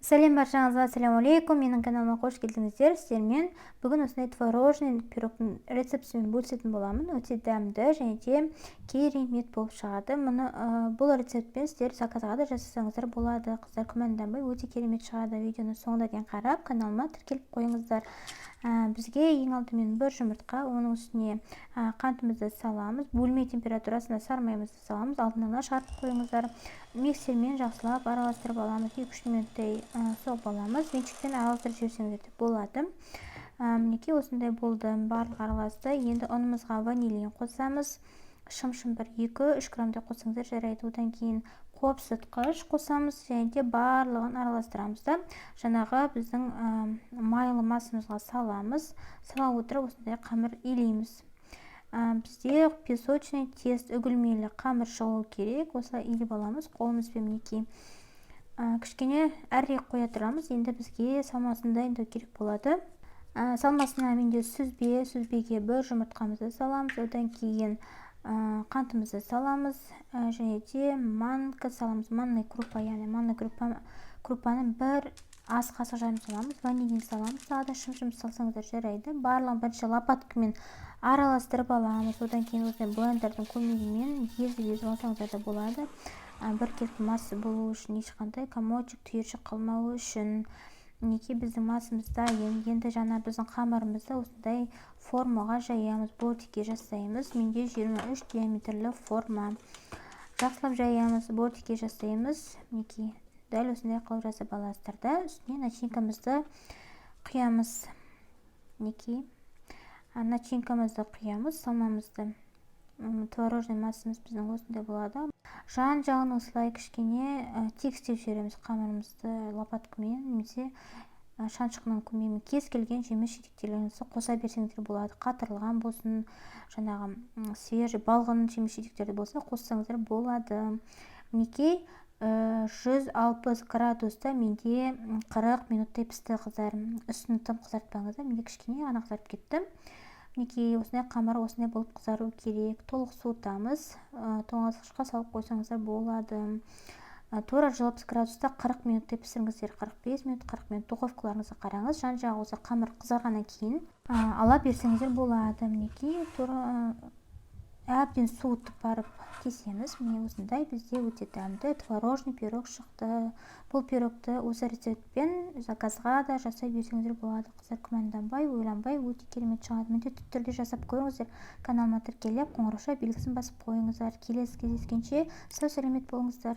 Сәлем баршаңызға, ассалаумалейкум, менің каналыма қош келдіңіздер. Сіздермен бүгін осындай творожный пирогтың рецептісімен бөлісетін боламын. Өте дәмді және де керемет болып шығады. Бұл рецептпен сіздер заказға да жасасаңыздар болады. Қыздар, күмәнданбай, өте керемет шығады. Видеоны соңына дейін қарап, каналыма тіркеліп қойыңыздар. Бізге ең алдымен бір жұмыртқа, оның үстіне қантымызды саламыз, бөлме температурасында сармаймызды саламыз, алдын-ала шығарып қойыңыздар. Миксермен жақсылап араластырып аламыз, 2-3 минуттай соғып аламыз. Меншікпен араластырып жіберсеңіздер де болады. Мінекей осындай болды, барлық араласты. Енді ұнымызға ванилин қосамыз. Шым-шым бір 2-3 граммдай қоссаңыздар жарайды. Одан кейін қопсытқыш қосамыз және де барлығын араластырамыз да жаңағы біздің майлы масамызға саламыз. Сала отырып осындай қамыр илейміз. Бізде песочный тест, үгілмелі қамыр шығу керек. Осылай илеп аламыз қолымызбен. Мінекей кішкене әрірек қоя тұрамыз. Енді бізге салмасын дайындау керек болады. Салмасына менде сүзбеге бір жұмыртқамызды саламыз. Одан кейін қантымызды саламыз және де манка саламыз. Манный крупа, яғни манный крупаны бір ас қасық жарым саламыз. Ванилин саламыз. Тағы да шым-шым салсаңыздар жарайды. Барлығын бірінші лопаткамен араластырып аламыз. Одан кейін осындай блендердің көмегімен езіп алсаңыздар да болады. Біркелкі мас болу үшін, ешқандай комочек, түйіршік қалмауы үшін. Мінекей біздің масымыз дайын. Енді жаңа біздің қамырымызды осындай формаға жаямыз, бортикке жасаймыз. Менде 23 диаметрлі форма. Жақсылап жаямыз, бортикке жасаймыз. Мінекей дәл осындай қылып жасап аласыздар да. Үстіне начинкамызды құямыз. Мінекей начинкамызды құямыз, салмамызды. Творожный массамыз біздің осындай болады. Жан-жағын осылай кішкене тегістеп жібереміз қамырымызды лопаткамен, немесе шаншқының көмегімен. Кез келген жеміс жидектеріңізді қоса берсеңіздер болады. Қатырылған болсын, жаңағы свежий балғын жеміс жидектерді болса қоссаңыздар болады. Мінекей 160 градуста менде 40 минуттай пісті, қыздар. Үстін тым қызартпаңыздар. Менде кішкене ғана қызарып кетті. Мінекей осындай қамыр осындай болып қызару керек. Толық суытамыз. Тоңазытқышқа салып қойсаңыздар болады. Тура 160 градуста 40 минуттай пісіріңіздер. 45 минут, 40 минут духовкаларыңызға қараңыз. Жан-жағы осы қамыр қызарғаннан кейін ала берсеңіздер болады. Мінекей тура әбден суытып барып кесеміз. Міне осындай бізде өте дәмді творожный пирог шықты. Бұл пирогты осы рецептпен заказға да жасай берсеңіздер болады. Қыздар, күмәнданбай, ойланбай, өте керемет шығады. Міндетті түрде жасап көріңіздер. Каналыма тіркеліп, қоңырауша белгісін басып қойыңыздар. Келесі кездескенше сау-сәлемет болыңыздар.